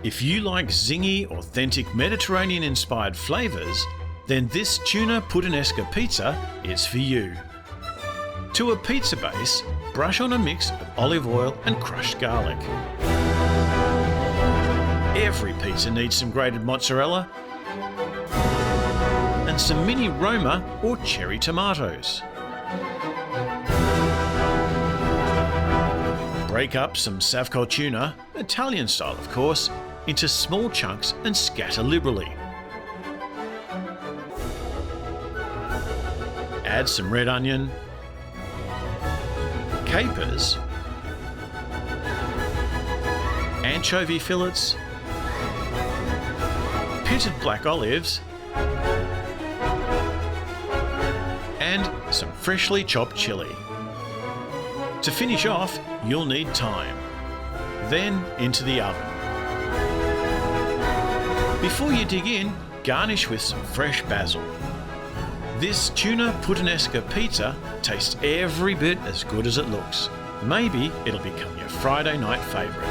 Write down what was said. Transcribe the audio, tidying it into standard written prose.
If you like zingy, authentic Mediterranean-inspired flavours, then this tuna puttanesca pizza is for you. To a pizza base, brush on a mix of olive oil and crushed garlic. Every pizza needs some grated mozzarella and some mini Roma or cherry tomatoes. Break up some Savco tuna, Italian style of course, into small chunks and scatter liberally. Add some red onion, capers, anchovy fillets, pitted black olives, and some freshly chopped chilli. To finish off, you'll need thyme. Then into the oven. Before you dig in, garnish with some fresh basil. This tuna puttanesca pizza tastes every bit as good as it looks. Maybe it'll become your Friday night favourite.